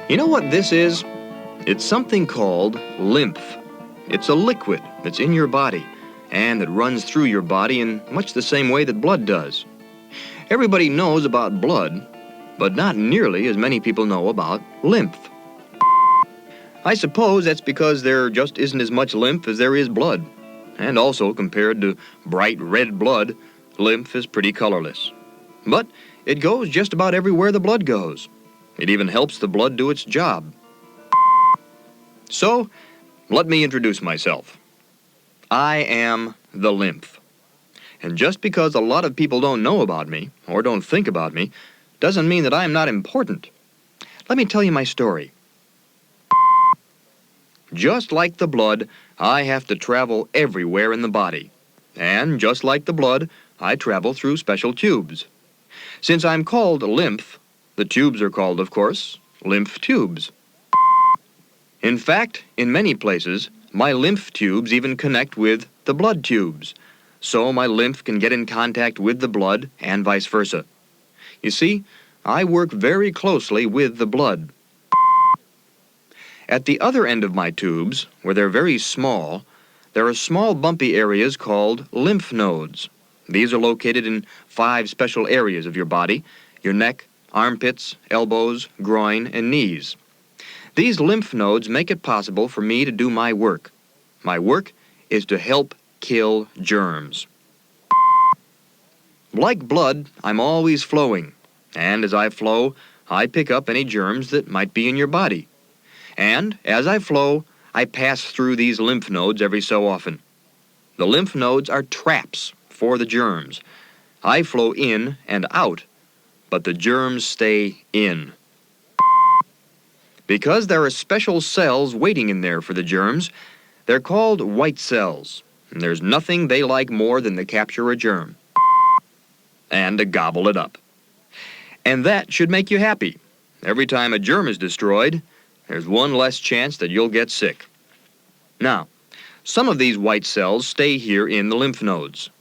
You know what this is? It's something called lymph. It's a liquid that's in your body and that runs through your body in much the same way that blood does. Everybody knows about blood, but not nearly as many people know about lymph. I suppose that's because there just isn't as much lymph as there is blood. And also, compared to bright red blood, lymph is pretty colorless. But it goes just about everywhere the blood goes. It even helps the blood do its job. So, let me introduce myself. I am the lymph. And just because a lot of people don't know about me, or don't think about me, doesn't mean that I am not important. Let me tell you my story. Just like the blood, I have to travel everywhere in the body. And just like the blood, I travel through special tubes. Since I'm called lymph, the tubes are called, of course, lymph tubes. In fact, in many places, my lymph tubes even connect with the blood tubes, so my lymph can get in contact with the blood and vice versa. You see, I work very closely with the blood. At the other end of my tubes, where they're very small, there are small bumpy areas called lymph nodes. These are located in 5 special areas of your body: your neck, armpits, elbows, groin, and knees. These lymph nodes make it possible for me to do my work. My work is to help kill germs. Like blood, I'm always flowing, and as I flow, I pick up any germs that might be in your body. And as I flow, I pass through these lymph nodes every so often. The lymph nodes are traps for the germs. I flow in and out, but the germs stay in. Because there are special cells waiting in there for the germs, they're called white cells, and there's nothing they like more than to capture a germ and to gobble it up. And that should make you happy. Every time a germ is destroyed, there's one less chance that you'll get sick. Now, some of these white cells stay here in the lymph nodes,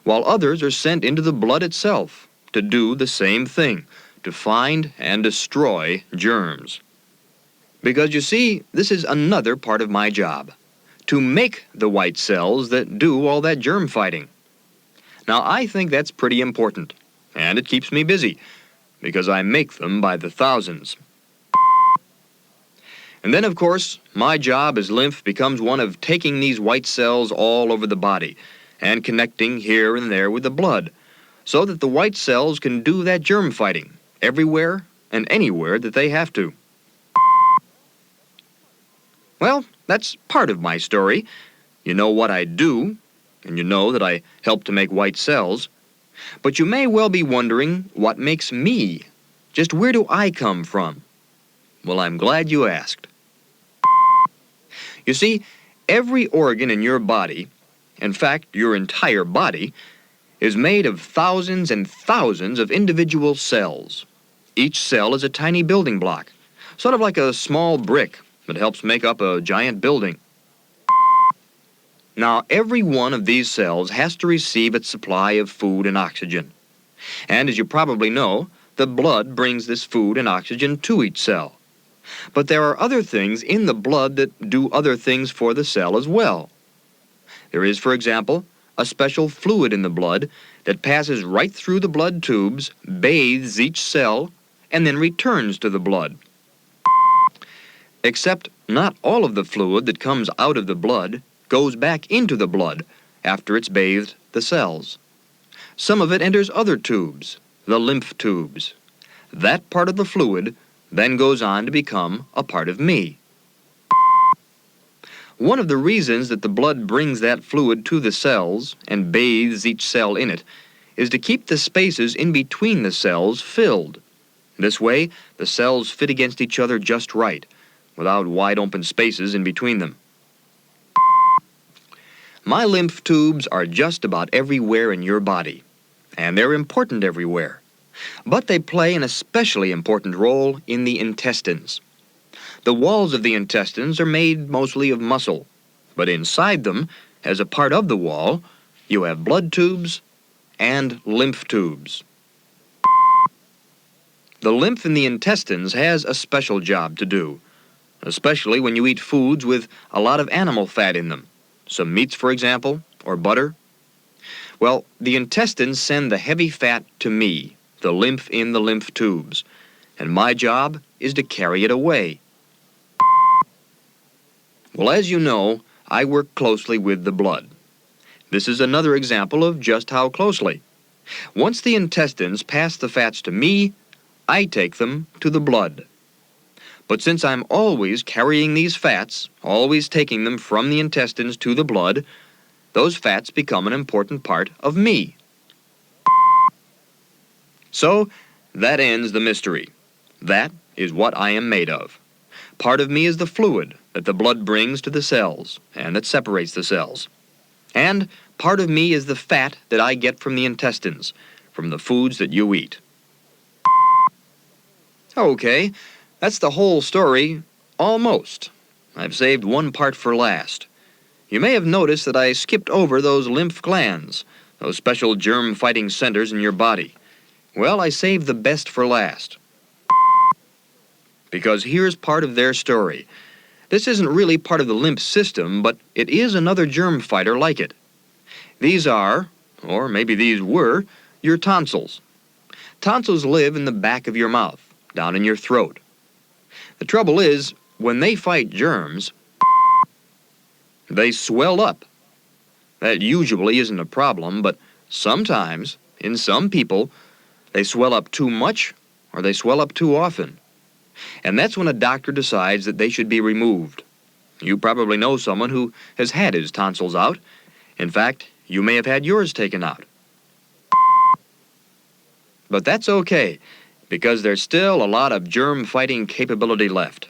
while others are sent into the blood itself to do the same thing, to find and destroy germs. Because you see, this is another part of my job, to make the white cells that do all that germ fighting. Now, I think that's pretty important, and it keeps me busy, because I make them by the thousands. And then, of course, my job as lymph becomes one of taking these white cells all over the body and connecting here and there with the blood, so that the white cells can do that germ fighting everywhere and anywhere that they have to. Well, that's part of my story. You know what I do, and you know that I help to make white cells. But you may well be wondering what makes me. Just where do I come from? Well, I'm glad you asked. You see, every organ in your body, in fact, your entire body, is made of thousands and thousands of individual cells. Each cell is a tiny building block, sort of like a small brick that helps make up a giant building. Now, every one of these cells has to receive its supply of food and oxygen. And as you probably know, the blood brings this food and oxygen to each cell. But there are other things in the blood that do other things for the cell as well. There is, for example, a special fluid in the blood that passes right through the blood tubes, bathes each cell, and then returns to the blood. Except not all of the fluid that comes out of the blood goes back into the blood after it's bathed the cells. Some of it enters other tubes, the lymph tubes. That part of the fluid then goes on to become a part of me. One of the reasons that the blood brings that fluid to the cells and bathes each cell in it is to keep the spaces in between the cells filled. This way, the cells fit against each other just right, without wide open spaces in between them. My lymph tubes are just about everywhere in your body, and they're important everywhere. But they play an especially important role in the intestines. The walls of the intestines are made mostly of muscle, but inside them, as a part of the wall, you have blood tubes and lymph tubes. The lymph in the intestines has a special job to do, especially when you eat foods with a lot of animal fat in them. Some meats, for example, or butter. Well, the intestines send the heavy fat to me, the lymph in the lymph tubes, and my job is to carry it away. Well, as you know, I work closely with the blood. This is another example of just how closely. Once the intestines pass the fats to me, I take them to the blood. But since I'm always carrying these fats, always taking them from the intestines to the blood, those fats become an important part of me. So, that ends the mystery. That is what I am made of. Part of me is the fluid that the blood brings to the cells and that separates the cells. And part of me is the fat that I get from the intestines, from the foods that you eat. Okay, that's the whole story, almost. I've saved one part for last. You may have noticed that I skipped over those lymph glands, those special germ-fighting centers in your body. Well, I saved the best for last. Because here's part of their story. This isn't really part of the lymph system, but it is another germ fighter like it. These are, or maybe these were, your tonsils. Tonsils live in the back of your mouth, down in your throat. The trouble is, when they fight germs, they swell up. That usually isn't a problem, but sometimes, in some people, they swell up too much or they swell up too often. And that's when a doctor decides that they should be removed. You probably know someone who has had his tonsils out. In fact, you may have had yours taken out. But that's okay, because there's still a lot of germ-fighting capability left.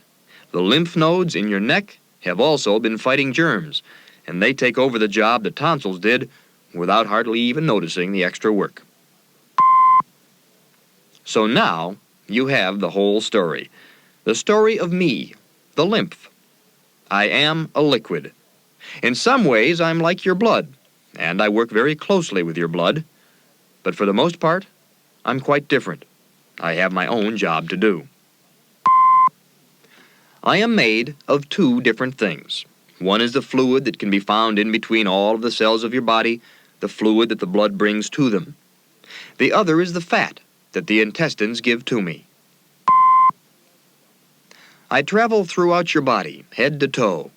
The lymph nodes in your neck have also been fighting germs, and they take over the job the tonsils did without hardly even noticing the extra work. So now, you have the whole story. The story of me, the lymph. I am a liquid. In some ways, I'm like your blood, and I work very closely with your blood. But for the most part, I'm quite different. I have my own job to do. I am made of two different things. One is the fluid that can be found in between all of the cells of your body, the fluid that the blood brings to them. The other is the fat that the intestines give to me. I travel throughout your body, head to toe.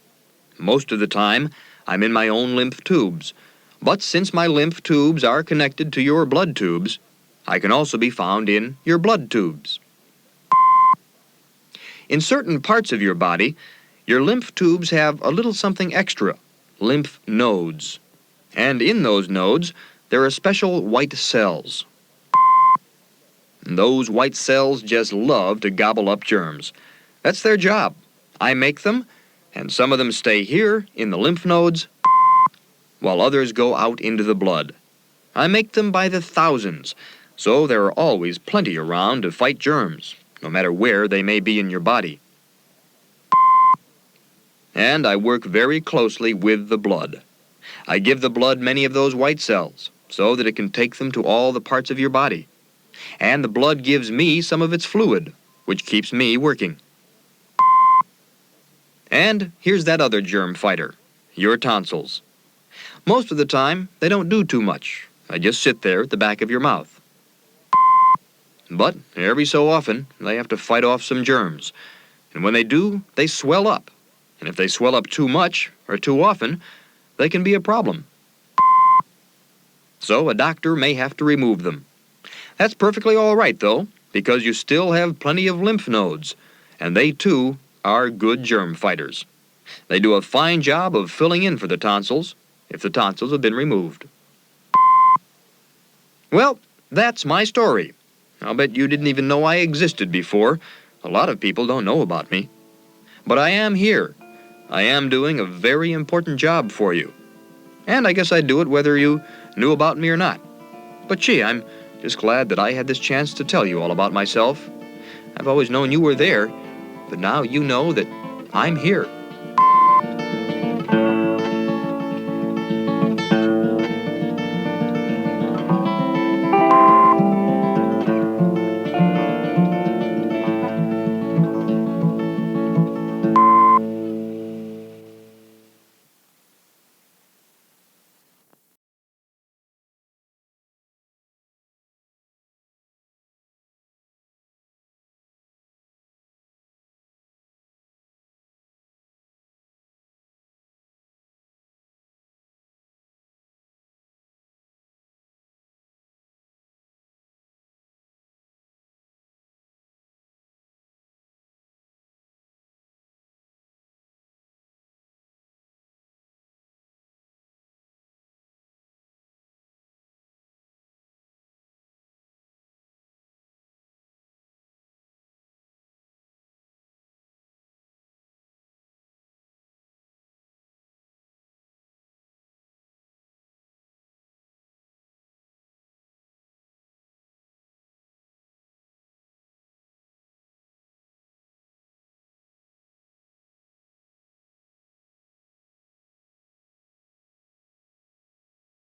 Most of the time, I'm in my own lymph tubes, but since my lymph tubes are connected to your blood tubes, I can also be found in your blood tubes. In certain parts of your body, your lymph tubes have a little something extra, lymph nodes. And in those nodes, there are special white cells. And those white cells just love to gobble up germs. That's their job. I make them, and some of them stay here in the lymph nodes, while others go out into the blood. I make them by the thousands, so there are always plenty around to fight germs, no matter where they may be in your body. And I work very closely with the blood. I give the blood many of those white cells, so that it can take them to all the parts of your body. And the blood gives me some of its fluid, which keeps me working. And here's that other germ fighter, your tonsils. Most of the time, they don't do too much. They just sit there at the back of your mouth. But every so often, they have to fight off some germs. And when they do, they swell up. And if they swell up too much or too often, they can be a problem. So a doctor may have to remove them. That's perfectly all right, though, because you still have plenty of lymph nodes, and they, too, are good germ fighters. They do a fine job of filling in for the tonsils, if the tonsils have been removed. Well, that's my story. I'll bet you didn't even know I existed before. A lot of people don't know about me. But I am here. I am doing a very important job for you. And I guess I'd do it whether you knew about me or not. But gee, I'm just glad that I had this chance to tell you all about myself. I've always known you were there, but now you know that I'm here.